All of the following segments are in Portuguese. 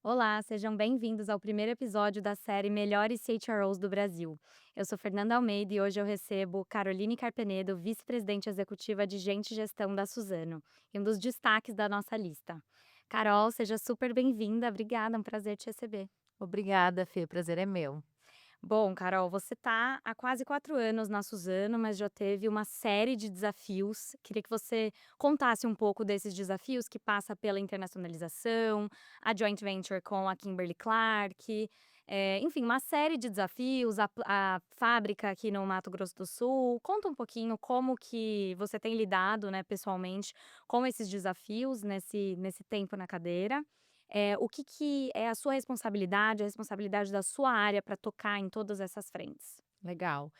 Olá, sejam bem-vindos ao primeiro episódio da série Melhores CHROs do Brasil. Eu sou Fernanda Almeida e hoje eu recebo Caroline Carpenedo, vice-presidente executiva de Gente e Gestão da Suzano, e um dos destaques da nossa lista. Carol, seja super bem-vinda, obrigada, é um prazer te receber. Obrigada, Fê, o prazer é meu. Bom, Carol, você está há quase 4 anos na Suzano, mas já teve uma série de desafios. Queria que você contasse um pouco desses desafios que passa pela internacionalização, a joint venture com a Kimberly Clark, enfim, uma série de desafios, a fábrica aqui no Mato Grosso do Sul. Conta um pouquinho como que você tem lidado, né, pessoalmente com esses desafios nesse tempo na cadeira. O que é a sua responsabilidade, a responsabilidade da sua área para tocar em todas essas frentes? Legal.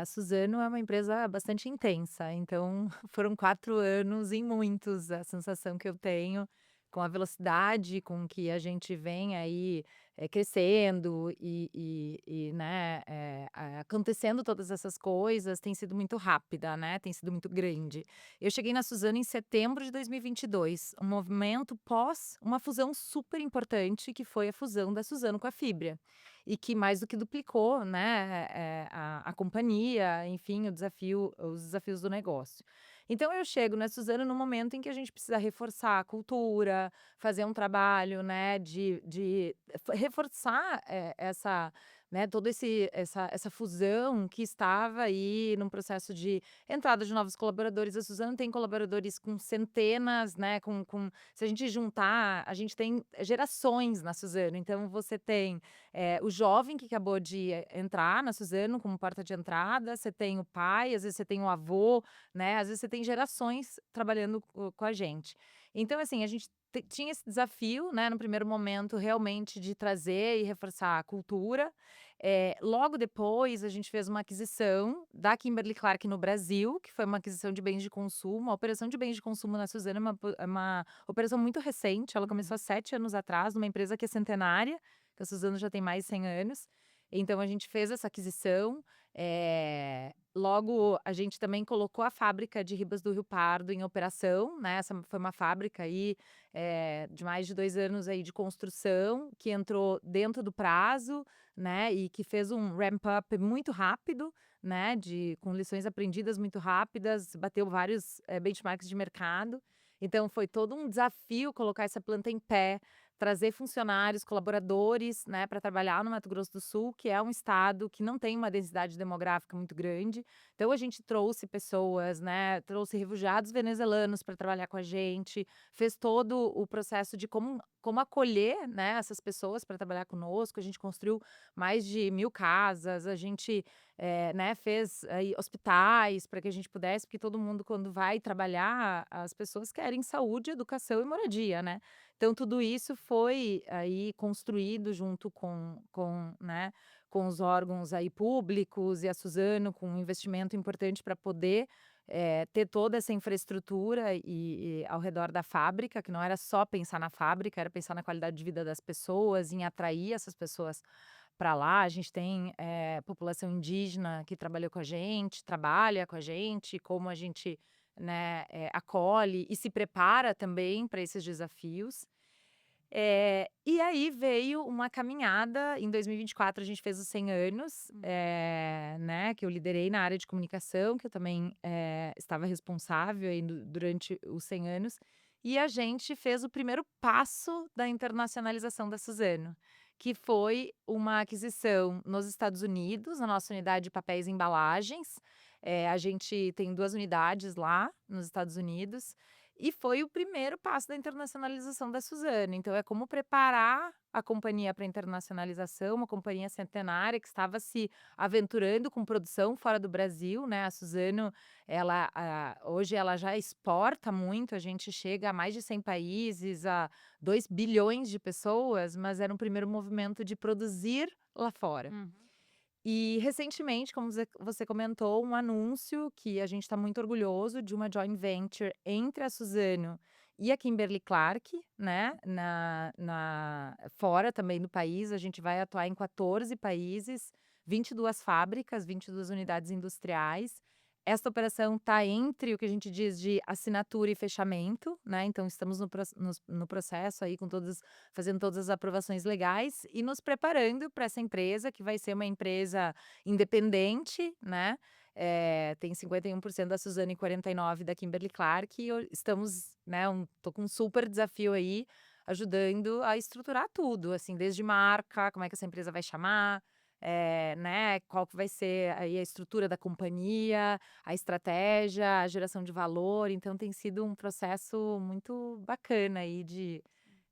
A Suzano é uma empresa bastante intensa, então foram 4 anos e muitos, a sensação que eu tenho, com a velocidade com que a gente vem aí, crescendo né, acontecendo todas essas coisas, tem sido muito rápida, né, tem sido muito grande. Eu cheguei na Suzano em setembro de 2022, um movimento pós uma fusão super importante, que foi a fusão da Suzano com a Fibria. E que mais do que duplicou, né, a companhia, enfim, os desafios do negócio. Então eu chego na Suzano no momento em que a gente precisa reforçar a cultura, fazer um trabalho, né, de reforçar, essa, né, todo esse essa fusão que estava aí num processo de entrada de novos colaboradores. A Suzano tem colaboradores com centenas, né, se a gente juntar, a gente tem gerações na Suzano. Então você tem o jovem que acabou de entrar na Suzano como porta de entrada, você tem o pai, às vezes você tem o avô, né, às vezes você tem gerações trabalhando com a gente. Então, assim, a gente tinha esse desafio, né, no primeiro momento, realmente de trazer e reforçar a cultura. Logo depois, a gente fez uma aquisição da Kimberly Clark no Brasil, que foi uma aquisição de bens de consumo. A operação de bens de consumo na Suzano é uma operação muito recente, ela começou há Uhum. 7 anos atrás, numa empresa que é centenária, que a Suzano já tem mais de 100 anos. Então a gente fez essa aquisição, logo a gente também colocou a fábrica de Ribas do Rio Pardo em operação, né, essa foi uma fábrica aí, de mais de 2 anos aí de construção, que entrou dentro do prazo, né, e que fez um ramp up muito rápido, né, com lições aprendidas muito rápidas, bateu vários, benchmarks de mercado. Então foi todo um desafio colocar essa planta em pé, trazer funcionários, colaboradores, né, para trabalhar no Mato Grosso do Sul, que é um estado que não tem uma densidade demográfica muito grande. Então a gente trouxe pessoas, né, trouxe refugiados venezuelanos para trabalhar com a gente, fez todo o processo de como acolher, né, essas pessoas para trabalhar conosco. A gente construiu mais de 1.000 casas, a gente, né, fez aí hospitais para que a gente pudesse, porque todo mundo, quando vai trabalhar, as pessoas querem saúde, educação e moradia, né. Então tudo isso foi aí construído junto né, com os órgãos aí públicos e a Suzano com um investimento importante para poder, ter toda essa infraestrutura e ao redor da fábrica, que não era só pensar na fábrica, era pensar na qualidade de vida das pessoas, em atrair essas pessoas para lá. A gente tem, população indígena que trabalhou com a gente, trabalha com a gente, como a gente, né, acolhe e se prepara também para esses desafios. E aí veio uma caminhada, em 2024 a gente fez os 100 anos, Uhum. né, que eu liderei na área de comunicação, que eu também, estava responsável aí durante os 100 anos, e a gente fez o primeiro passo da internacionalização da Suzano, que foi uma aquisição nos Estados Unidos, na nossa unidade de papéis e embalagens. A gente tem 2 unidades lá nos Estados Unidos, e foi o primeiro passo da internacionalização da Suzano. Então é como preparar a companhia para a internacionalização, uma companhia centenária que estava se aventurando com produção fora do Brasil, né. A Suzano, hoje ela já exporta muito, a gente chega a mais de 100 países, a 2 bilhões de pessoas, mas era um primeiro movimento de produzir lá fora. Uhum. E recentemente, como você comentou, um anúncio que a gente está muito orgulhoso de uma joint venture entre a Suzano e a Kimberly Clark, né, fora também do país. A gente vai atuar em 14 países, 22 fábricas, 22 unidades industriais. essa operação está entre o que a gente diz de assinatura e fechamento, né, então estamos no processo aí com todas fazendo todas as aprovações legais e nos preparando para essa empresa, que vai ser uma empresa independente, né, tem 51% da Suzano e 49% da Kimberly Clark e estamos, né, tô com um super desafio aí, ajudando a estruturar tudo, assim, desde marca, como é que essa empresa vai chamar, né, qual que vai ser aí a estrutura da companhia, a estratégia, a geração de valor, então tem sido um processo muito bacana aí de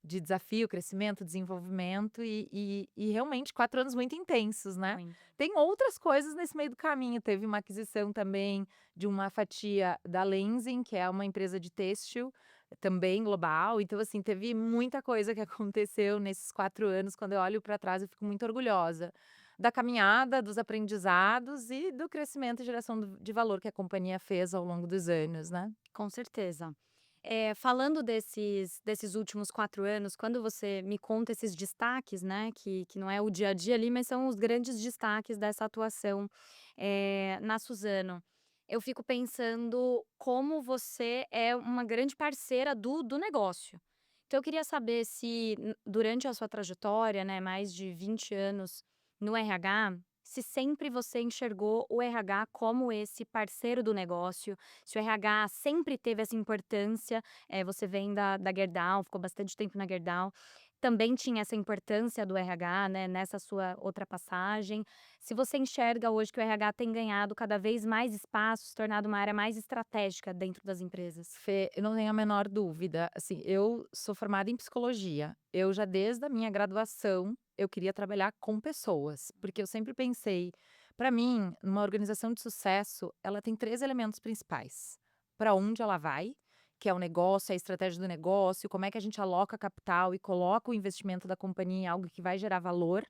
desafio, crescimento, desenvolvimento e realmente 4 anos muito intensos, né. Muito. Tem outras coisas nesse meio do caminho, teve uma aquisição também de uma fatia da Lenzing, que é uma empresa de têxtil, também global, então assim, teve muita coisa que aconteceu nesses 4 anos, quando eu olho para trás eu fico muito orgulhosa da caminhada, dos aprendizados e do crescimento e geração de valor que a companhia fez ao longo dos anos, né. Com certeza. Falando desses últimos 4 anos, quando você me conta esses destaques, né, que não é o dia a dia ali, mas são os grandes destaques dessa atuação, na Suzano, eu fico pensando como você é uma grande parceira do negócio. Então eu queria saber se durante a sua trajetória, né, mais de 20 anos no RH, se sempre você enxergou o RH como esse parceiro do negócio, se o RH sempre teve essa importância, você vem da Gerdau, ficou bastante tempo na Gerdau, também tinha essa importância do RH, né, nessa sua outra passagem. Se você enxerga hoje que o RH tem ganhado cada vez mais espaço, se tornado uma área mais estratégica dentro das empresas. Fê, eu não tenho a menor dúvida, assim, eu sou formada em psicologia, eu já desde a minha graduação, eu queria trabalhar com pessoas, porque eu sempre pensei, para mim, uma organização de sucesso, ela tem 3 elementos principais: para onde ela vai, que é o negócio, a estratégia do negócio, como é que a gente aloca capital e coloca o investimento da companhia em algo que vai gerar valor,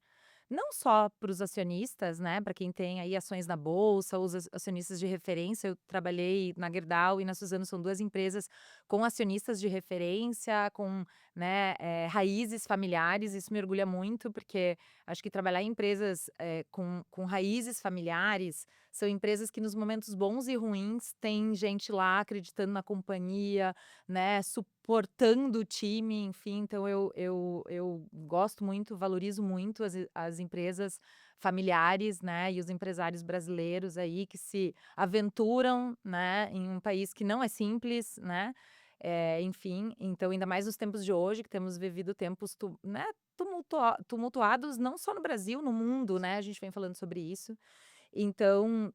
não só para os acionistas, né, para quem tem aí ações na bolsa, os acionistas de referência. Eu trabalhei na Gerdau e na Suzano, são 2 empresas com acionistas de referência, com, né, raízes familiares, isso me orgulha muito, porque acho que trabalhar em empresas, com raízes familiares, são empresas que nos momentos bons e ruins tem gente lá acreditando na companhia, né, suportando o time, enfim, então eu gosto muito, valorizo muito as empresas familiares, né, e os empresários brasileiros aí que se aventuram, né, em um país que não é simples, né, enfim, então ainda mais nos tempos de hoje que temos vivido tempos né, tumultuados não só no Brasil, no mundo, né, a gente vem falando sobre isso. Então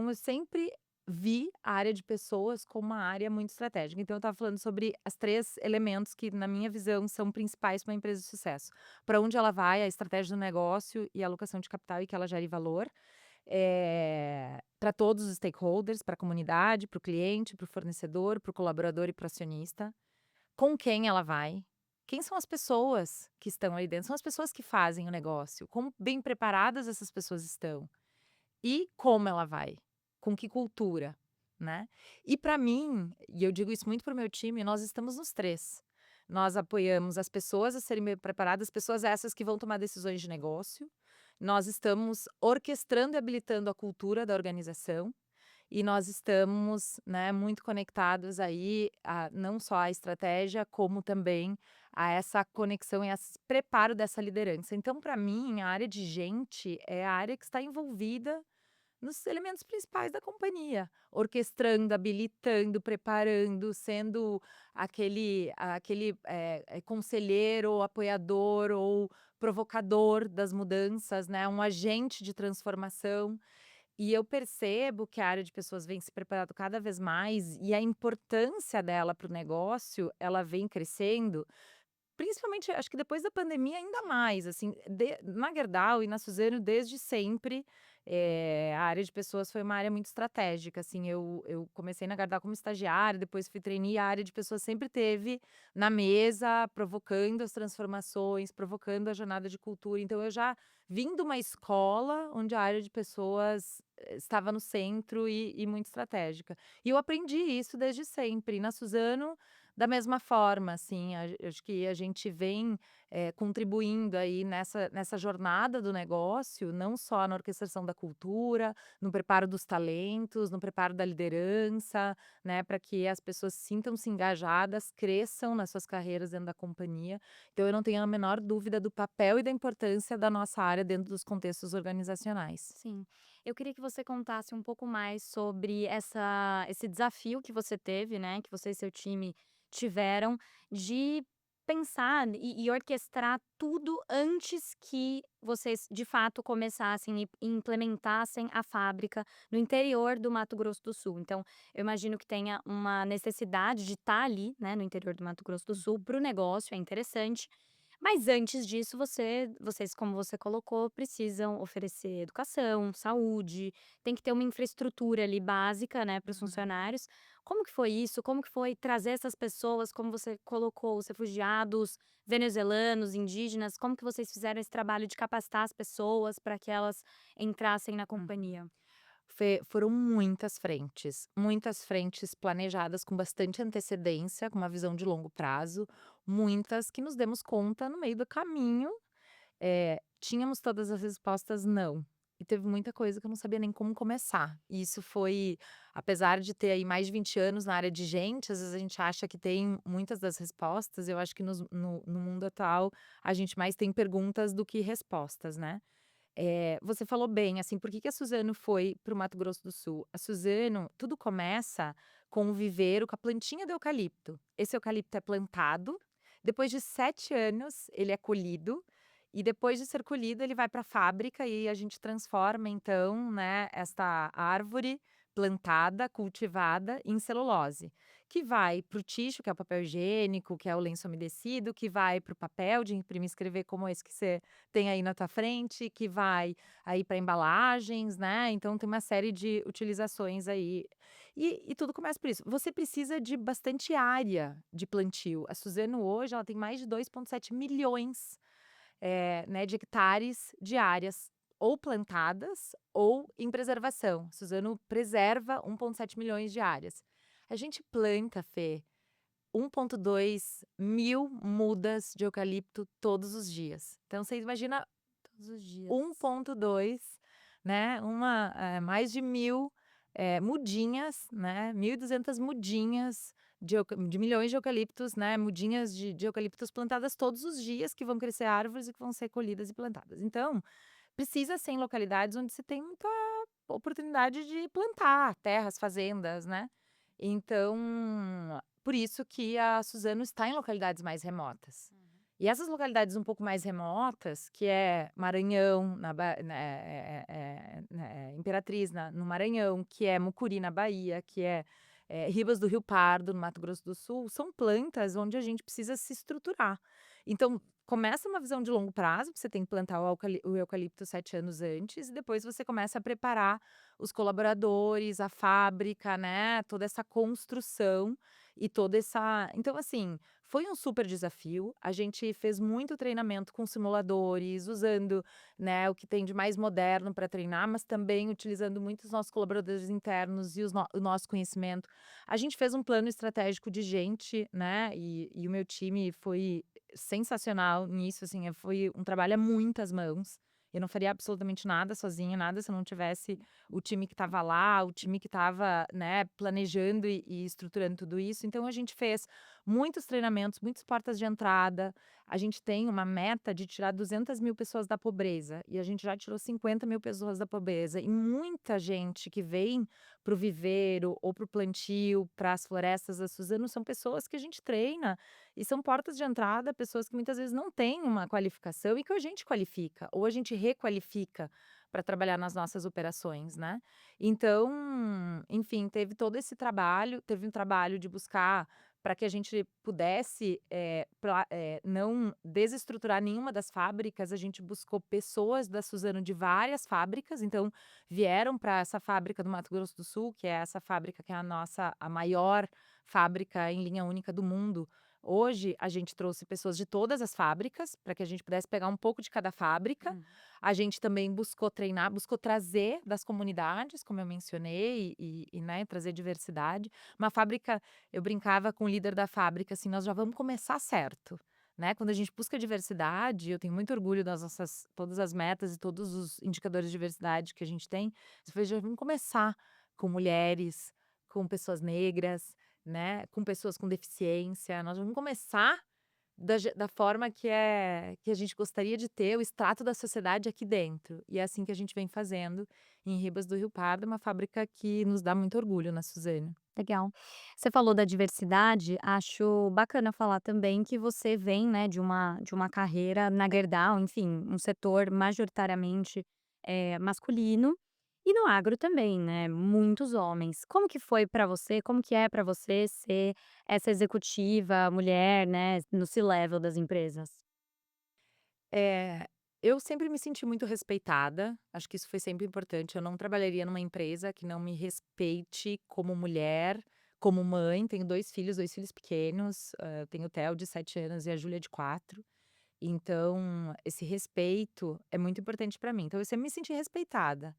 eu sempre vi a área de pessoas como uma área muito estratégica. Então eu estava falando sobre as 3 elementos que, na minha visão, são principais para uma empresa de sucesso. Para onde ela vai, a estratégia do negócio e a alocação de capital e que ela gere valor, para todos os stakeholders, para a comunidade, para o cliente, para o fornecedor, para o colaborador e para o acionista. Com quem ela vai, quem são as pessoas que estão ali dentro, são as pessoas que fazem o negócio, como bem preparadas essas pessoas estão. E como ela vai? Com que cultura, né? E para mim, e eu digo isso muito para o meu time, nós estamos nos 3. Nós apoiamos as pessoas a serem bem preparadas, pessoas essas que vão tomar decisões de negócio. Nós estamos orquestrando e habilitando a cultura da organização. E nós estamos, né, muito conectados aí a não só à estratégia, como também a essa conexão e esse preparo dessa liderança. Então, para mim, a área de gente é a área que está envolvida nos elementos principais da companhia, orquestrando, habilitando, preparando, sendo aquele conselheiro, ou apoiador ou provocador das mudanças, né, um agente de transformação. E eu percebo que a área de pessoas vem se preparando cada vez mais e a importância dela para o negócio, ela vem crescendo. Principalmente, acho que depois da pandemia ainda mais, assim, na Gerdau e na Suzano desde sempre, a área de pessoas foi uma área muito estratégica, assim, eu comecei na Gerdau como estagiária, depois fui trainee, a área de pessoas sempre teve na mesa, provocando as transformações, provocando a jornada de cultura, então eu já vim de uma escola onde a área de pessoas, estava no centro e muito estratégica. E eu aprendi isso desde sempre, e na Suzano Da mesma forma, assim, acho que a gente vem, contribuindo aí nessa jornada do negócio, não só na orquestração da cultura, no preparo dos talentos, no preparo da liderança, né, para que as pessoas sintam-se engajadas, cresçam nas suas carreiras dentro da companhia. Então eu não tenho a menor dúvida do papel e da importância da nossa área dentro dos contextos organizacionais. Sim. Eu queria que você contasse um pouco mais sobre esse desafio que você teve, né, que você e seu time tiveram de pensar e orquestrar tudo antes que vocês, de fato, começassem e implementassem a fábrica no interior do Mato Grosso do Sul. Então, eu imagino que tenha uma necessidade de estar ali, né, no interior do Mato Grosso do Sul para o negócio, é interessante. Mas antes disso, vocês, como você colocou, precisam oferecer educação, saúde, tem que ter uma infraestrutura ali básica, né, para os Uhum. funcionários. Como que foi isso? Como que foi trazer essas pessoas, como você colocou, os refugiados venezuelanos, indígenas, como que vocês fizeram esse trabalho de capacitar as pessoas para que elas entrassem na companhia? Foram muitas frentes planejadas com bastante antecedência, com uma visão de longo prazo, muitas que nos demos conta no meio do caminho. Tínhamos todas as respostas? Não. E teve muita coisa que eu não sabia nem como começar. E isso foi, apesar de ter aí mais de 20 anos na área de gente, às vezes a gente acha que tem muitas das respostas, eu acho que no mundo atual a gente mais tem perguntas do que respostas, né. Você falou bem, assim, por que que a Suzano foi para o Mato Grosso do Sul? A Suzano, tudo começa com o viveiro, com a plantinha do eucalipto. Esse eucalipto é plantado, depois de 7 anos ele é colhido, e depois de ser colhido ele vai para a fábrica e a gente transforma então, né, esta árvore plantada, cultivada em celulose, que vai para o tixo, que é o papel higiênico, que é o lenço umedecido, que vai para o papel de imprimir e escrever como esse que você tem aí na tua frente, que vai aí para embalagens, né, então tem uma série de utilizações aí. E tudo começa por isso. Você precisa de bastante área de plantio. A Suzano hoje ela tem mais de 2,7 milhões, né, de hectares de áreas ou plantadas ou em preservação. A Suzano preserva 1,7 milhões de áreas. A gente planta, Fê, 1,2 mil mudas de eucalipto todos os dias. Então você imagina Todos os dias. 1,2, né, mais de 1.000, mudinhas, né, 1.200 mudinhas de milhões de eucaliptos, né, mudinhas de eucaliptos plantadas todos os dias, que vão crescer árvores e que vão ser colhidas e plantadas. Então, precisa ser em localidades onde se tem muita oportunidade de plantar terras, fazendas, né. Então, por isso que a Suzano está em localidades mais remotas. Uhum. E essas localidades um pouco mais remotas, que é Maranhão, na Ba né, Imperatriz no Maranhão, que é Mucuri na Bahia, que Ribas do Rio Pardo, no Mato Grosso do Sul, são plantas onde a gente precisa se estruturar. Então, começa uma visão de longo prazo, você tem que plantar o eucalipto 7 anos antes, e depois você começa a preparar os colaboradores, a fábrica, né, toda essa construção e toda essa então, assim, foi um super desafio. A gente fez muito treinamento com simuladores, usando, né, o que tem de mais moderno para treinar, mas também utilizando muito os nossos colaboradores internos e o nosso conhecimento. A gente fez um plano estratégico de gente, né, e o meu time foi sensacional nisso, assim, foi um trabalho a muitas mãos. Eu não faria absolutamente nada sozinha, nada se eu não tivesse o time que estava lá, o time que estava, né, planejando e estruturando tudo isso. Então a gente fez muitos treinamentos, muitas portas de entrada. A gente tem uma meta de tirar 200.000 pessoas da pobreza e a gente já tirou 50.000 pessoas da pobreza. E muita gente que vem para o viveiro ou para o plantio, para as florestas da Suzano, são pessoas que a gente treina e são portas de entrada, pessoas que muitas vezes não têm uma qualificação e que a gente qualifica ou a gente requalifica para trabalhar nas nossas operações, né. Então, enfim, teve todo esse trabalho, teve um trabalho de buscar para que a gente pudesse, não desestruturar nenhuma das fábricas, a gente buscou pessoas da Suzano de várias fábricas, então vieram para essa fábrica do Mato Grosso do Sul, que é essa fábrica que é a maior fábrica em linha única do mundo, Hoje, a gente trouxe pessoas de todas as fábricas, para que a gente pudesse pegar um pouco de cada fábrica. Hum. A gente também buscou treinar, buscou trazer das comunidades, como eu mencionei, né, trazer diversidade. Uma fábrica, eu brincava com o líder da fábrica, assim, nós já vamos começar certo, né? Quando a gente busca diversidade, eu tenho muito orgulho das nossas, todas as metas e todos os indicadores de diversidade que a gente tem. Eu falei, já vamos começar com mulheres, com pessoas negras, né, com pessoas com deficiência. Nós vamos começar da forma que a gente gostaria de ter o extrato da sociedade aqui dentro. E é assim que a gente vem fazendo em Ribas do Rio Pardo, uma fábrica que nos dá muito orgulho na Suzano. Legal. Você falou da diversidade, acho bacana falar também que você vem, né, de uma carreira na Gerdau, enfim, um setor majoritariamente, masculino, e no agro também, né, muitos homens. Como que foi pra você, como que é pra você ser essa executiva mulher, né, no C-level das empresas? É, eu sempre me senti muito respeitada, acho que isso foi sempre importante. Eu não trabalharia numa empresa que não me respeite como mulher, como mãe. Tenho 2 filhos pequenos, eu tenho o Theo de 7 anos e a Júlia de 4. Então, esse respeito é muito importante para mim. Então, eu sempre me senti respeitada.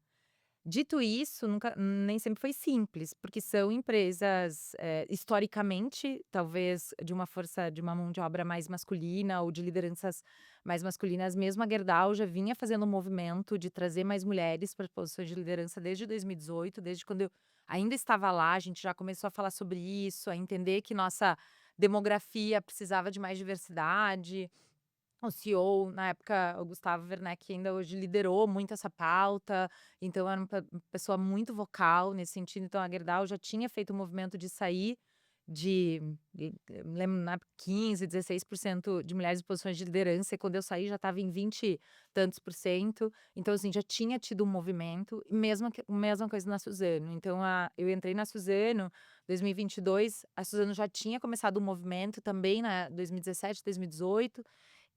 Dito isso, nunca nem sempre foi simples, porque são empresas, historicamente, talvez de uma força de uma mão de obra mais masculina ou de lideranças mais masculinas. Mesmo a Gerdau já vinha fazendo um movimento de trazer mais mulheres para posições de liderança desde 2018, desde quando eu ainda estava lá, a gente já começou a falar sobre isso, a entender que nossa demografia precisava de mais diversidade. O CEO, na época, o Gustavo Werneck, que ainda hoje liderou muito essa pauta, então era uma pessoa muito vocal nesse sentido. Então a Gerdau já tinha feito o movimento de sair eu me lembro na época 15, 16% de mulheres em posições de liderança, e quando eu saí já estava em 20 e tantos por cento. Então, assim, já tinha tido um movimento, e mesma coisa na Suzano. Então, eu entrei na Suzano 2022, a Suzano já tinha começado um movimento também na 2017, 2018.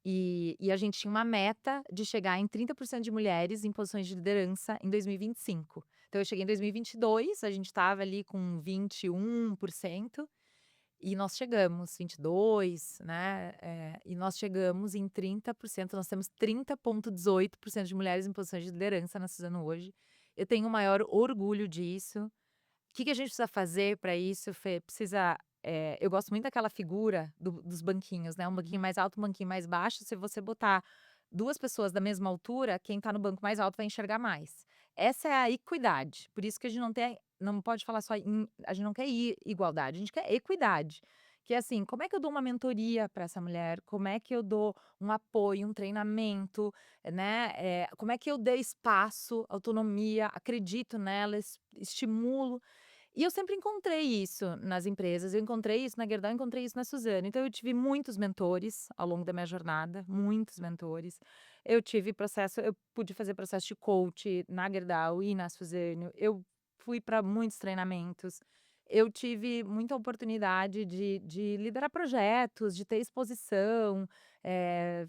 E a gente tinha uma meta de chegar em 30% de mulheres em posições de liderança em 2025. Então eu cheguei em 2022, a gente estava ali com 21% e nós chegamos, 22, né, e nós chegamos em 30%, nós temos 30,18% de mulheres em posições de liderança na Suzano hoje. Eu tenho o maior orgulho disso. Que a gente precisa fazer para isso, Fê? Precisa, eu gosto muito daquela figura dos banquinhos, né, um banquinho mais alto, um banquinho mais baixo. Se você botar 2 pessoas da mesma altura, quem tá no banco mais alto vai enxergar mais. Essa é a equidade, por isso que a gente não pode falar só em a gente não quer igualdade, a gente quer equidade. Que é assim, como é que eu dou uma mentoria para essa mulher? Como é que eu dou um apoio, um treinamento, né, como é que eu dei espaço, autonomia, acredito nela, estimulo. E eu sempre encontrei isso nas empresas, eu encontrei isso na Gerdau, eu encontrei isso na Suzano. Então eu tive muitos mentores ao longo da minha jornada, muitos mentores. Eu pude fazer processo de coach na Gerdau e na Suzano. Eu fui para muitos treinamentos. Eu tive muita oportunidade de liderar projetos, de ter exposição.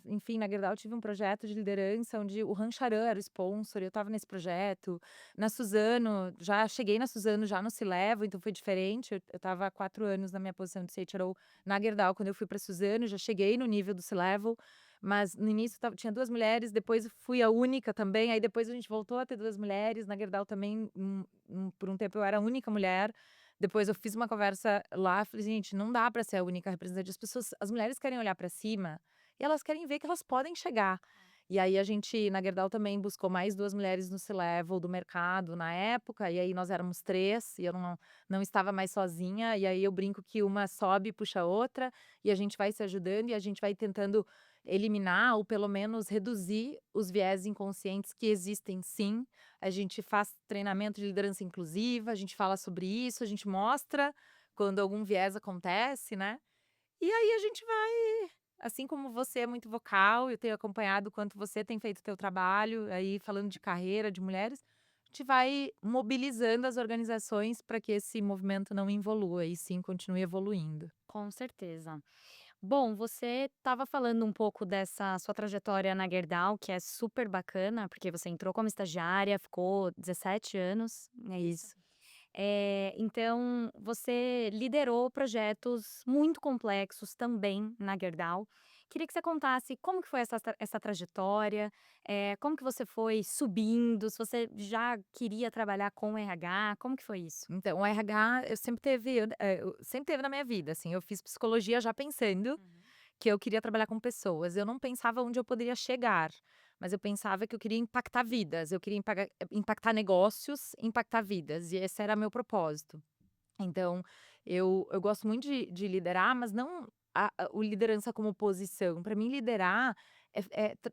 Enfim, na Gerdau eu tive um projeto de liderança onde o Rancharan era o sponsor, eu estava nesse projeto. Na Suzano, já cheguei na Suzano já no C-level, então foi diferente. Eu estava há 4 anos na minha posição de CHRO na Gerdau. Quando eu fui para Suzano, já cheguei no nível do C-level, mas no início tinha 2 mulheres, depois fui a única também, aí depois a gente voltou a ter 2 mulheres. Na Gerdau também, por um tempo eu era a única mulher. Depois eu fiz uma conversa lá, falei: "Gente, não dá para ser a única representante, as mulheres querem olhar para cima e elas querem ver que elas podem chegar". E aí a gente, na Gerdau, também buscou mais 2 mulheres no C-level do mercado na época, e aí nós éramos 3 e eu não estava mais sozinha. E aí eu brinco que uma sobe e puxa a outra, e a gente vai se ajudando e a gente vai tentando eliminar ou pelo menos reduzir os viés inconscientes que existem, sim. A gente faz treinamento de liderança inclusiva, a gente fala sobre isso, a gente mostra quando algum viés acontece, né. E aí a gente vai, assim como você é muito vocal, eu tenho acompanhado o quanto você tem feito o teu trabalho, aí falando de carreira, de mulheres, a gente vai mobilizando as organizações para que esse movimento não involua e sim continue evoluindo. Com certeza. Bom, você estava falando um pouco dessa sua trajetória na Gerdau, que é super bacana, porque você entrou como estagiária, ficou 17 anos, é isso? Isso. Então você liderou projetos muito complexos também na Gerdau. Queria que você contasse como que foi essa trajetória, como que você foi subindo, se você já queria trabalhar com RH, como que foi isso? Então, o RH eu sempre teve na minha vida, assim, eu fiz psicologia já pensando Uhum. que eu queria trabalhar com pessoas, eu não pensava onde eu poderia chegar, mas eu pensava que eu queria impactar vidas, eu queria impactar negócios, impactar vidas, e esse era meu propósito. Então, eu gosto muito de liderar, mas não o liderança como posição. Para mim, liderar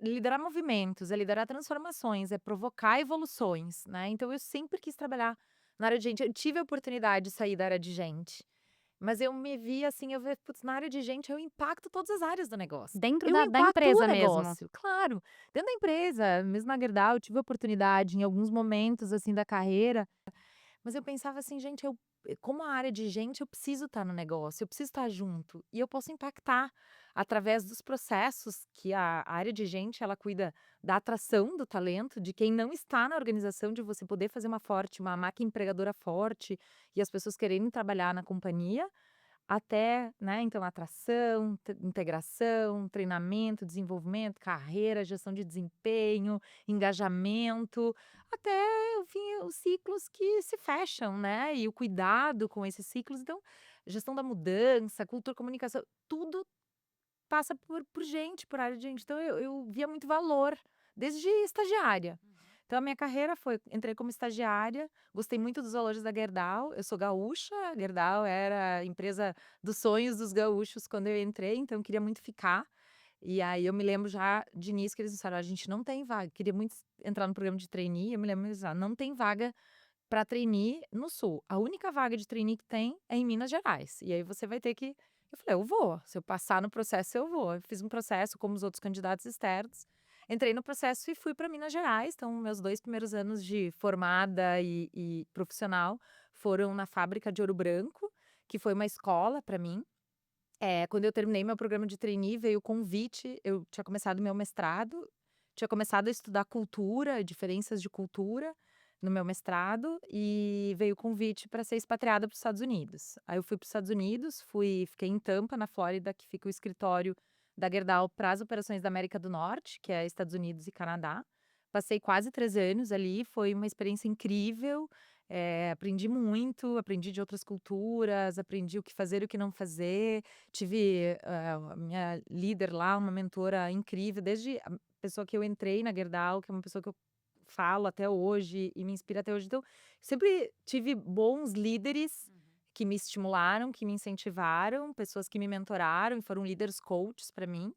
liderar movimentos, é liderar transformações, é provocar evoluções, né. Então eu sempre quis trabalhar na área de gente. Eu tive a oportunidade de sair da área de gente, mas eu me vi assim, eu vi: "Putz, na área de gente eu impacto todas as áreas do negócio. Dentro Eu da impacto o empresa mesmo? negócio", claro. Dentro da empresa, mesmo na Gerdau, eu tive a oportunidade em alguns momentos, assim, da carreira, mas eu pensava assim: "Gente, como a área de gente, eu preciso estar no negócio, eu preciso estar junto, e eu posso impactar através dos processos que a área de gente, ela cuida da atração do talento, de quem não está na organização, de você poder fazer uma máquina empregadora forte e as pessoas quererem trabalhar na companhia, até, né, então atração, integração, treinamento, desenvolvimento, carreira, gestão de desempenho, engajamento, até, enfim, os ciclos que se fecham, né, e o cuidado com esses ciclos. Então, gestão da mudança, cultura, comunicação, tudo passa por gente, por área de gente. Então eu via muito valor desde estagiária. Então a minha carreira foi entrei como estagiária, gostei muito dos valores da Gerdau, eu sou gaúcha, a Gerdau era a empresa dos sonhos dos gaúchos quando eu entrei, então eu queria muito ficar. E aí eu me lembro já de início que eles disseram: "A gente não tem vaga", queria muito entrar no programa de trainee, eu me lembro eles: "Não tem vaga para trainee no sul. A única vaga de trainee que tem é em Minas Gerais. E aí você vai ter que". Eu falei: "Eu vou. Se eu passar no processo, eu vou". Eu fiz um processo como os outros candidatos externos. Entrei no processo e fui para Minas Gerais. Então, meus 2 primeiros anos de formada e profissional foram na fábrica de Ouro Branco, que foi uma escola para mim. Quando eu terminei meu programa de trainee, veio o convite. Eu tinha começado meu mestrado, tinha começado a estudar cultura, diferenças de cultura no meu mestrado, e veio o convite para ser expatriada para os Estados Unidos. Aí eu fui para os Estados Unidos, fiquei em Tampa, na Flórida, que fica o escritório da Gerdau para as operações da América do Norte, que é Estados Unidos e Canadá. Passei quase 3 anos ali, foi uma experiência incrível. Aprendi muito, aprendi de outras culturas, aprendi o que fazer e o que não fazer. Tive, a minha líder lá, uma mentora incrível, desde a pessoa que eu entrei na Gerdau, que é uma pessoa que eu falo até hoje e me inspira até hoje. Então, sempre tive bons líderes que me estimularam, que me incentivaram, pessoas que me mentoraram e foram líderes coaches para mim.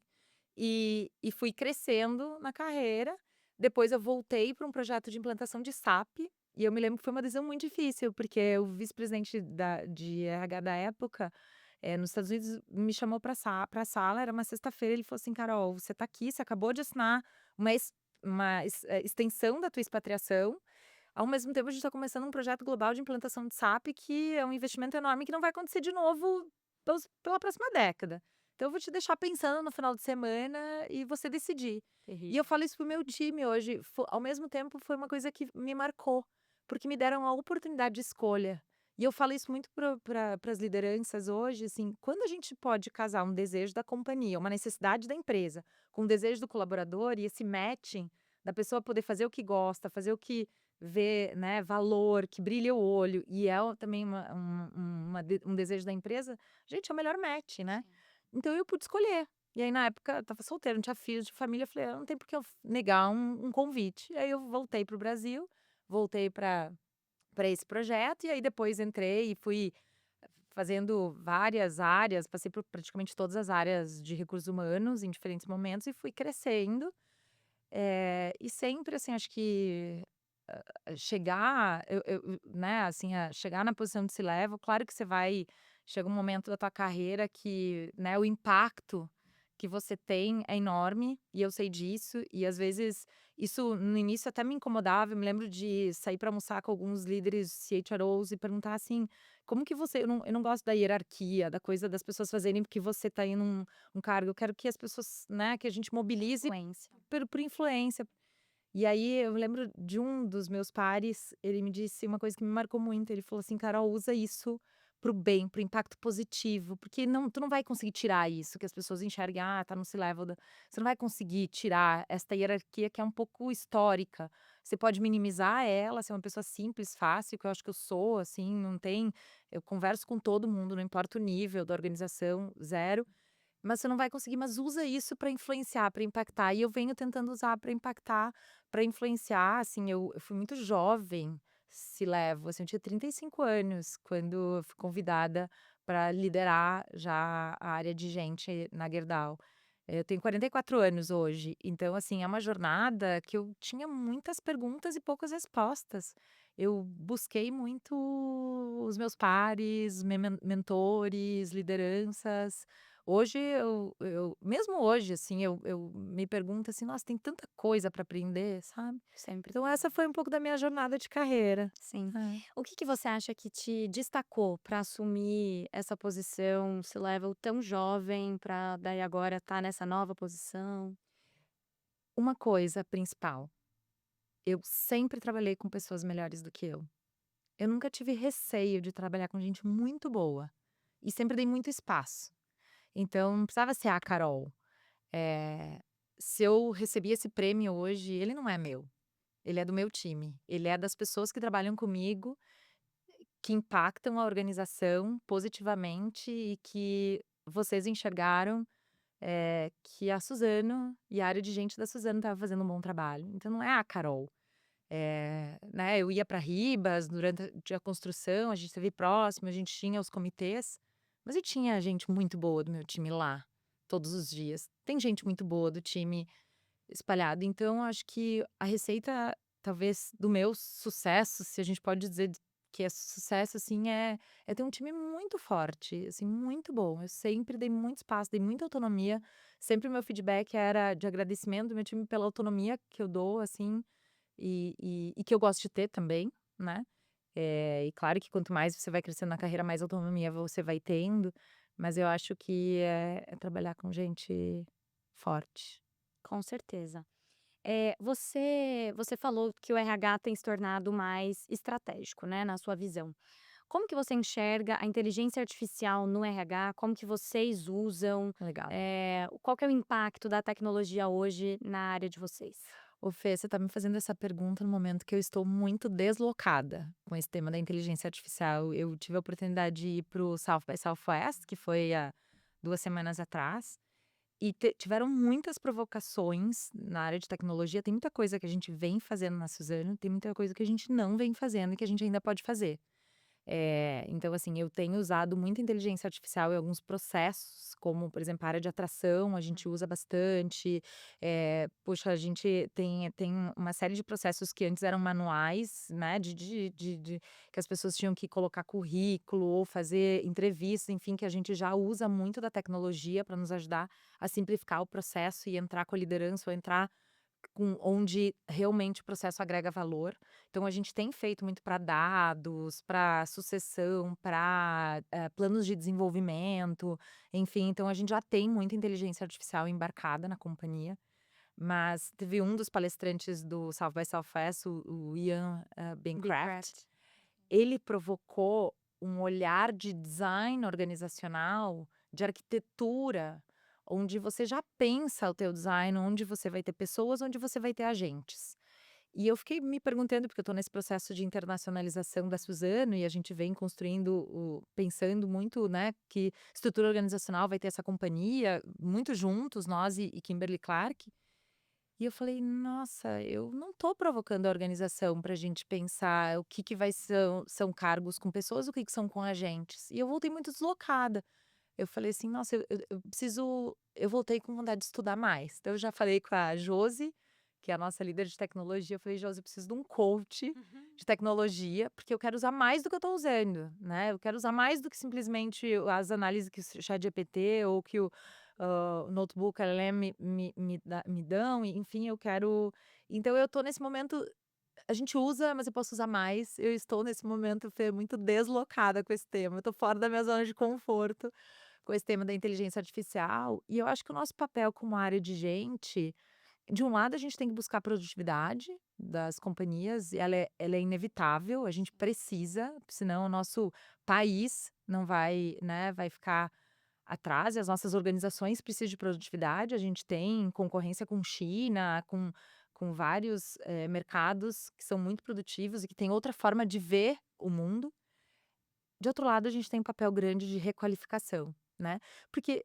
E fui crescendo na carreira. Depois eu voltei para um projeto de implantação de SAP, e eu me lembro que foi uma decisão muito difícil, porque o vice-presidente de RH da época, nos Estados Unidos, me chamou para a sala, era uma sexta-feira, ele falou assim: "Carol, você está aqui, você acabou de assinar uma extensão da tua expatriação, ao mesmo tempo a gente está começando um projeto global de implantação de SAP, que é um investimento enorme que não vai acontecer de novo pela próxima década. Então eu vou te deixar pensando no final de semana e você decidir". E eu Terrível. falo isso pro meu time hoje, ao mesmo tempo foi uma coisa que me marcou, porque me deram a oportunidade de escolha. E eu falo isso muito para as lideranças hoje, assim, quando a gente pode casar um desejo da companhia, uma necessidade da empresa, com o desejo do colaborador, e esse matching da pessoa poder fazer o que gosta, fazer o que vê, né, valor, que brilha o olho, e é também um desejo da empresa, gente, é o melhor match, né. Sim. Então eu pude escolher. E aí na época eu estava solteira, não tinha filhos, de família, eu falei: "Ah, não tem por que eu negar um convite". Aí eu voltei para o Brasil, voltei para esse projeto, e aí depois entrei e fui fazendo várias áreas, passei por praticamente todas as áreas de recursos humanos em diferentes momentos e fui crescendo. E sempre, assim, acho que chegar, né, assim, chegar na posição de C-level, claro que você vai chega um momento da tua carreira que, né, o impacto que você tem é enorme, e eu sei disso, e às vezes isso no início até me incomodava. Eu me lembro de sair para almoçar com alguns líderes CHROs e perguntar assim: "Como que você", eu não gosto da hierarquia, da coisa das pessoas fazerem porque você está aí num cargo, eu quero que as pessoas, né, que a gente mobilize Influência. por influência. E aí eu lembro de um dos meus pares, ele me disse uma coisa que me marcou muito, ele falou assim: "Carol, usa isso para o bem, para o impacto positivo, porque tu não vai conseguir tirar isso, que as pessoas enxerguem, ah, tá no C-level da você não vai conseguir tirar esta hierarquia que é um pouco histórica. Você pode minimizar ela, ser uma pessoa simples, fácil, que eu acho que eu sou, assim, não tem eu converso com todo mundo, não importa o nível da organização, zero, mas você não vai conseguir, mas usa isso para influenciar, para impactar. E eu venho tentando usar para impactar, para influenciar, assim, eu fui muito jovem, se levo, assim, eu tinha 35 anos quando eu fui convidada para liderar já a área de gente na Gerdau. Eu tenho 44 anos hoje, então, assim, é uma jornada que eu tinha muitas perguntas e poucas respostas. Eu busquei muito os meus pares, mentores, lideranças. Hoje eu mesmo hoje, assim, eu me pergunto assim: "Nossa, tem tanta coisa para aprender", sabe. Sempre Então tem. essa foi um pouco da minha jornada de carreira. Sim. É. O que que você acha que te destacou para assumir essa posição, se level tão jovem para daí agora estar nessa nova posição? Uma coisa principal, eu sempre trabalhei com pessoas melhores do que eu. Eu nunca tive receio de trabalhar com gente muito boa, e sempre dei muito espaço. Então não precisava ser a Carol. Eh, Se eu recebi esse prêmio hoje, ele não é meu. Ele é do meu time, ele é das pessoas que trabalham comigo, que impactam a organização positivamente e que vocês enxergaram, que a Suzano e a área de gente da Suzano estava fazendo um bom trabalho. Então não é a Carol. Né, eu ia para Ribas durante a construção, a gente esteve próximo, a gente tinha os comitês, mas eu tinha gente muito boa do meu time lá, todos os dias. Tem gente muito boa do time espalhado, então acho que a receita, talvez, do meu sucesso, se a gente pode dizer que é sucesso, assim, é ter um time muito forte, assim, muito bom. Eu sempre dei muito espaço, dei muita autonomia, sempre o meu feedback era de agradecimento do meu time pela autonomia que eu dou, assim, e que eu gosto de ter também, né. E claro que quanto mais você vai crescendo na carreira, mais autonomia você vai tendo, mas eu acho que é trabalhar com gente forte. Com certeza. Você falou que o RH tem se tornado mais estratégico, né, na sua visão. Como que você enxerga a inteligência artificial no RH? Como que vocês usam? Legal. Qual que é o impacto da tecnologia hoje na área de vocês? Ô Fê, você tá me fazendo essa pergunta no momento que eu estou muito deslocada com esse tema da inteligência artificial. Eu tive a oportunidade de ir para o South by Southwest, que foi há 2 semanas atrás, e tiveram muitas provocações na área de tecnologia. Tem muita coisa que a gente vem fazendo na Suzano, tem muita coisa que a gente não vem fazendo e que a gente ainda pode fazer. Então, assim, eu tenho usado muita inteligência artificial em alguns processos, como, por exemplo, a área de atração, a gente usa bastante. Poxa, a gente tem uma série de processos que antes eram manuais, né, que as pessoas tinham que colocar currículo ou fazer entrevistas, enfim, que a gente já usa muito da tecnologia para nos ajudar a simplificar o processo e entrar com a liderança ou entrar com onde realmente o processo agrega valor. Então a gente tem feito muito para dados, para sucessão, para planos de desenvolvimento, enfim, então a gente já tem muita inteligência artificial embarcada na companhia, mas teve um dos palestrantes do South by Southwest, o Ian, Big Bancroft, Craft. ele provocou um olhar de design organizacional, de arquitetura, onde você já pensa o teu design, onde você vai ter pessoas, onde você vai ter agentes. E eu fiquei me perguntando, porque eu estou nesse processo de internacionalização da Suzano e a gente vem construindo, pensando muito, né, que estrutura organizacional vai ter essa companhia, muito juntos, nós e Kimberly Clark. E eu falei: "Nossa, eu não estou provocando a organização para a gente pensar o que que vai são cargos com pessoas, o que que são com agentes". E eu voltei muito deslocada. Eu falei assim: "Nossa, eu preciso". Eu voltei com vontade de estudar mais. Então eu já falei com a Josi, que é a nossa líder de tecnologia, eu falei: "Josi, eu preciso de um coach Uhum. de tecnologia, porque eu quero usar mais do que eu estou usando, né, eu quero usar mais do que simplesmente as análises que o ChatGPT ou que o notebook LLM me dão, e enfim, eu quero". Então eu estou nesse momento, a gente usa, mas eu posso usar mais. Eu estou nesse momento, Fê, muito deslocada com esse tema, eu estou fora da minha zona de conforto com esse tema da inteligência artificial, e eu acho que o nosso papel como área de gente De um lado, a gente tem que buscar a produtividade das companhias, e ela é inevitável, a gente precisa, senão o nosso país não vai, né, vai ficar atrás, e as nossas organizações precisam de produtividade. A gente tem concorrência com China, com vários, mercados que são muito produtivos e que têm outra forma de ver o mundo. De outro lado, a gente tem um papel grande de requalificação, né, porque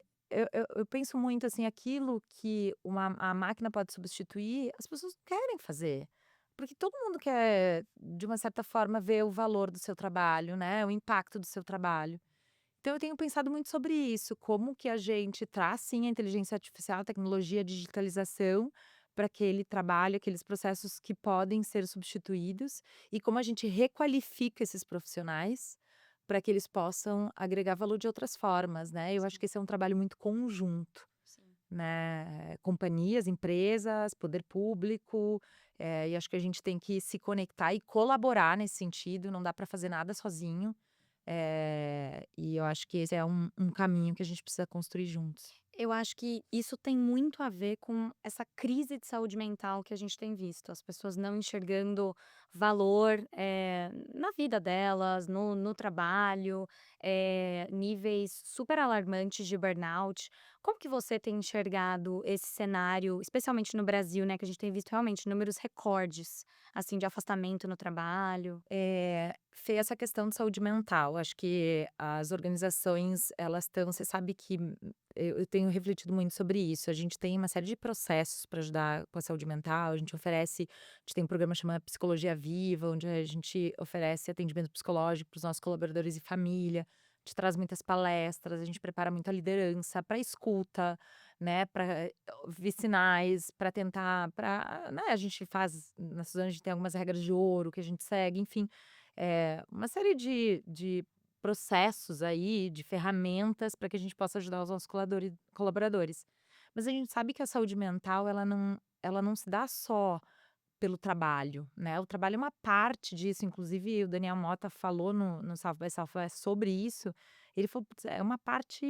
eu penso muito, assim, aquilo que a máquina pode substituir, as pessoas não querem fazer, porque todo mundo quer, de uma certa forma, ver o valor do seu trabalho, né, o impacto do seu trabalho. Então eu tenho pensado muito sobre isso, como que a gente traz sim a inteligência artificial, a tecnologia, a digitalização para aquele trabalho, aqueles processos que podem ser substituídos e como a gente requalifica esses profissionais para que eles possam agregar valor de outras formas, né? Eu acho Sim, que esse é um trabalho muito conjunto, sim. né? Companhias, empresas, poder público, e acho que a gente tem que se conectar e colaborar nesse sentido, não dá para fazer nada sozinho. E eu acho que esse é um caminho que a gente precisa construir juntos. Eu acho que isso tem muito a ver com essa crise de saúde mental que a gente tem visto, as pessoas não enxergando valor, na vida delas, no trabalho, níveis super alarmantes de burnout. Como que você tem enxergado esse cenário, especialmente no Brasil, né, que a gente tem visto realmente números recordes, assim, de afastamento no trabalho? Fê, essa questão de saúde mental, acho que as organizações, elas estão, você sabe que eu tenho refletido muito sobre isso. A gente tem uma série de processos para ajudar com a saúde mental. A gente tem um programa chamado Psicologia Viva, onde a gente oferece atendimento psicológico para os nossos colaboradores e família. A gente traz muitas palestras, a gente prepara muito a liderança para escuta, né, para ouvir sinais, para tentar, para, né, a gente faz, na Suzano a gente tem algumas regras de ouro que a gente segue, enfim, uma série de processos aí, de ferramentas para que a gente possa ajudar os nossos colaboradores. Mas a gente sabe que a saúde mental, ela não se dá só pelo trabalho, né, o trabalho é uma parte disso, inclusive o Daniel Mota falou no South by Southwest sobre isso. Ele falou: "Putz, é uma parte,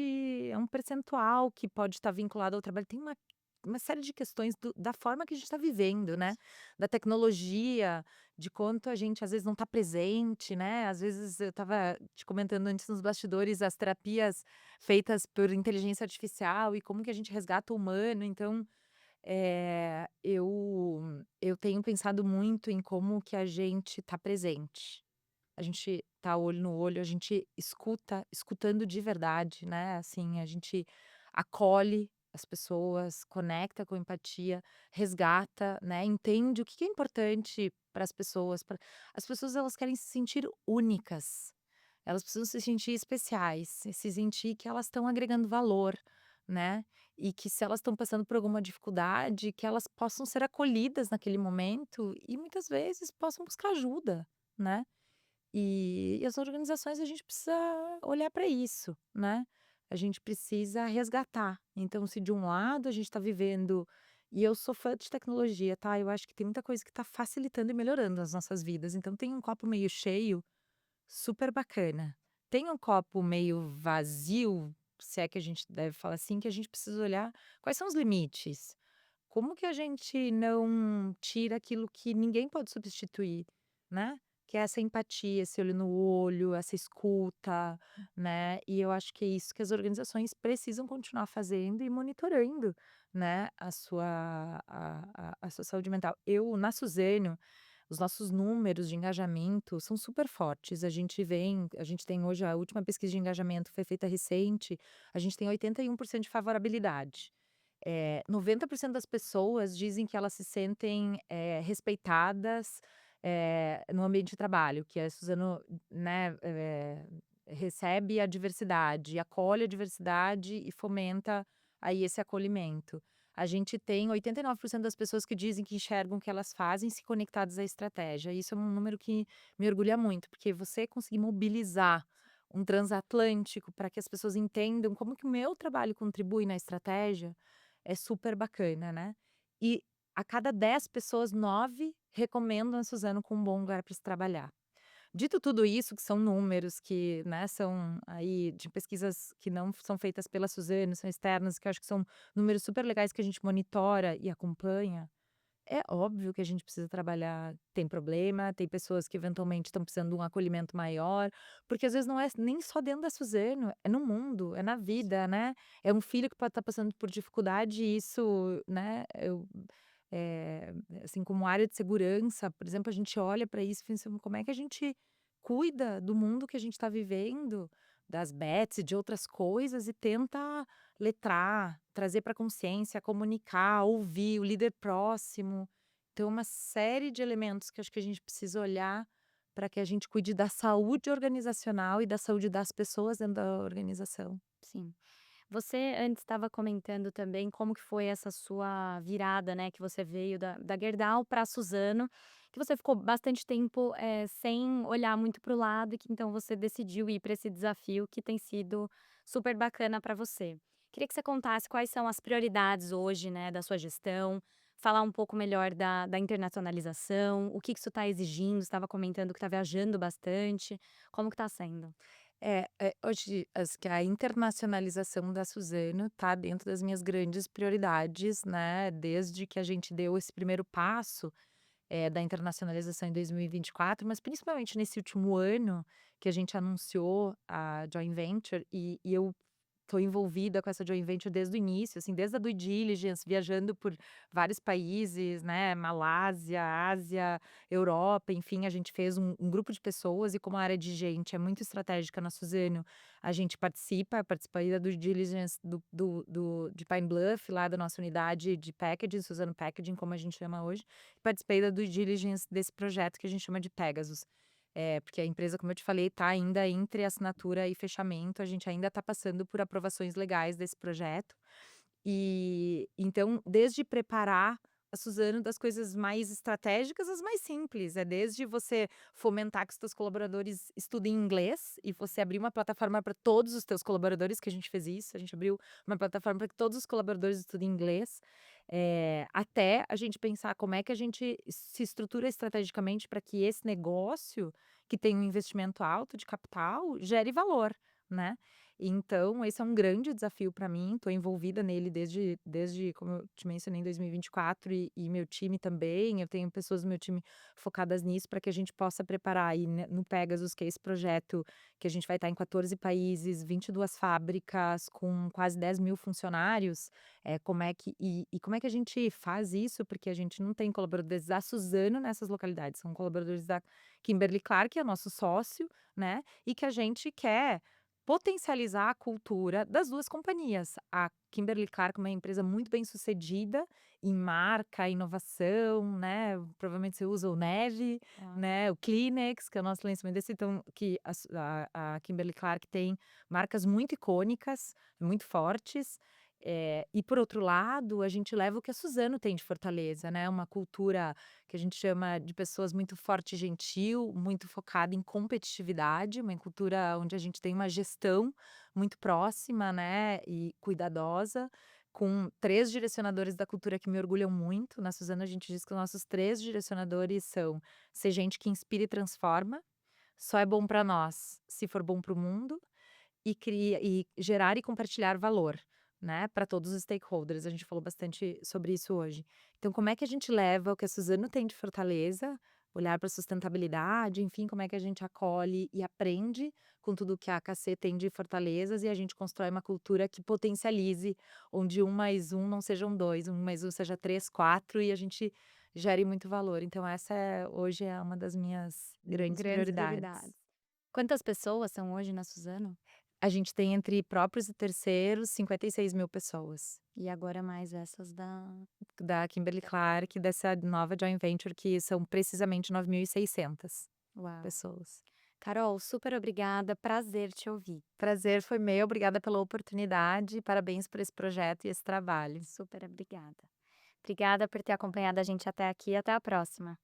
é um percentual que pode estar vinculado ao trabalho". Tem uma série de questões da forma que a gente está vivendo, né, da tecnologia, de quanto a gente às vezes não está presente, né, às vezes eu estava te comentando antes nos bastidores as terapias feitas por inteligência artificial e como que a gente resgata o humano. Então, eu tenho pensado muito em como que a gente está presente. A gente tá olho no olho, a gente escutando de verdade, né, assim, a gente acolhe as pessoas, conecta com empatia, resgata, né, entende o que que é importante para as pessoas, elas querem se sentir únicas. Elas precisam se sentir especiais, e se sentir que elas estão agregando valor, né, e que se elas estão passando por alguma dificuldade, que elas possam ser acolhidas naquele momento e muitas vezes possam buscar ajuda, né. E as organizações, a gente precisa olhar para isso, né. A gente precisa resgatar. Então, se de um lado a gente está vivendo, e eu sou fã de tecnologia, tá, eu acho que tem muita coisa que está facilitando e melhorando as nossas vidas, então tem um copo meio cheio, super bacana. Tem um copo meio vazio, se é que a gente deve falar assim, que a gente precisa olhar quais são os limites. Como que a gente não tira aquilo que ninguém pode substituir, né? Que é essa empatia, esse olho no olho, essa escuta, né? E eu acho que é isso que as organizações precisam continuar fazendo e monitorando, né? A sua saúde mental. Na Suzano, os nossos números de engajamento são super fortes. A gente tem hoje, a última pesquisa de engajamento foi feita recente, a gente tem 81% de favorabilidade. 90% das pessoas dizem que elas se sentem, respeitadas, no ambiente de trabalho, que a Suzano, né, recebe a diversidade, acolhe a diversidade e fomenta aí esse acolhimento. A gente tem 89% das pessoas que dizem que enxergam o que elas fazem se conectadas à estratégia. Isso é um número que me orgulha muito, porque você conseguir mobilizar um transatlântico para que as pessoas entendam como que o meu trabalho contribui na estratégia, é super bacana, né. E a cada 10 pessoas, 9 recomendam a Suzano como um bom lugar para se trabalhar. Dito tudo isso, que são números que, né, são aí de pesquisas que não são feitas pela Suzano, são externas, que eu acho que são números super legais que a gente monitora e acompanha. É óbvio que a gente precisa trabalhar. Tem problema, tem pessoas que eventualmente estão precisando de um acolhimento maior, porque às vezes não é nem só dentro da Suzano, é no mundo, é na vida, né. É um filho que pode estar passando por dificuldade e isso, né, eh, assim, como área de segurança, por exemplo, a gente olha para isso e pensa: "Como é que a gente cuida do mundo que a gente está vivendo, das bets e de outras coisas e tenta letrar, trazer para consciência, comunicar, ouvir o líder próximo". Então, uma série de elementos que acho que a gente precisa olhar para que a gente cuide da saúde organizacional e da saúde das pessoas dentro da organização. Sim. Você antes estava comentando também como que foi essa sua virada, né, que você veio da Gerdau pra Suzano, que você ficou bastante tempo, sem olhar muito para o lado e que então você decidiu ir para esse desafio que tem sido super bacana para você. Queria que você contasse quais são as prioridades hoje, né, da sua gestão, falar um pouco melhor da internacionalização, o que que isso está exigindo, você estava comentando que está viajando bastante, como que está sendo? Hoje as que a internacionalização da Suzano tá dentro das minhas grandes prioridades, né, desde que a gente deu esse primeiro passo, da internacionalização em 2024, mas principalmente nesse último ano que a gente anunciou a joint venture e eu tô envolvida com essa joint venture desde o início, assim, desde a due diligence, viajando por vários países, né, Malásia, Ásia, Europa, enfim, a gente fez um grupo de pessoas e como a área de gente é muito estratégica na Suzano, a gente participa aí da due diligence de Pine Bluff, lá da nossa unidade de packaging, Suzano Packaging, como a gente chama hoje, participei da due diligence desse projeto que a gente chama de Pegasus. Porque a empresa, como eu te falei, está ainda entre assinatura e fechamento, a gente ainda está passando por aprovações legais desse projeto. E então, desde preparar a Suzano das coisas mais estratégicas às mais simples, é desde você fomentar que os teus colaboradores estudem inglês e você abrir uma plataforma para todos os teus colaboradores, que a gente fez isso, a gente abriu uma plataforma para que todos os colaboradores estudem inglês, até a gente pensar como é que a gente se estrutura estrategicamente para que esse negócio, que tem um investimento alto de capital, gere valor, né. Então esse é um grande desafio para mim, estou envolvida nele desde como eu te mencionei em 2024 e meu time também, eu tenho pessoas do meu time focadas nisso para que a gente possa preparar aí, né, no Pegasus, que é esse projeto que a gente vai estar em 14 países, 22 fábricas, com quase 10.000 funcionários, como é que como é que a gente faz isso? Porque a gente não tem colaboradores da Suzano nessas localidades, são colaboradores da Kimberly-Clark, que é nosso sócio, né, e que a gente quer potencializar a cultura das 2 companhias. A Kimberly-Clark é uma empresa muito bem-sucedida em marca, inovação, né, provavelmente você usa o Neve, Tá. né, o Kleenex, que é o nosso lenço umedecido, então que a Kimberly-Clark tem marcas muito icônicas, muito fortes, e por outro lado, a gente leva o que a Suzano tem de Fortaleza, né, uma cultura que a gente chama de pessoas muito forte e gentil, muito focada em competitividade, uma cultura onde a gente tem uma gestão muito próxima, né, e cuidadosa, com 3 direcionadores da cultura que me orgulham muito. Na Suzano a gente diz que os nossos 3 direcionadores são: ser gente que inspira e transforma, só é bom para nós se for bom para o mundo e gerar e compartilhar valor, né, para todos os stakeholders. A gente falou bastante sobre isso hoje. Então, como é que a gente leva o que a Suzano tem de fortaleza, olhar para a sustentabilidade, enfim, como é que a gente acolhe e aprende com tudo que a AKC tem de fortalezas e a gente constrói uma cultura que potencialize, onde 1 mais 1 não sejam 2, 1 mais 1 seja 3, 4 e a gente gere muito valor. Então essa hoje é uma das minhas grandes Grandes prioridades. prioridades. Quantas pessoas são hoje na Suzano? A gente tem entre próprios e terceiros 56.000 pessoas, E agora mais essas da Kimberly-Clark, dessa nova joint venture que são precisamente 9.600 uau. pessoas. Carol, super obrigada, prazer te ouvir. Prazer foi meu, obrigada pela oportunidade, parabéns por esse projeto e esse trabalho. Super obrigada. Obrigada por ter acompanhado a gente até aqui, até a próxima.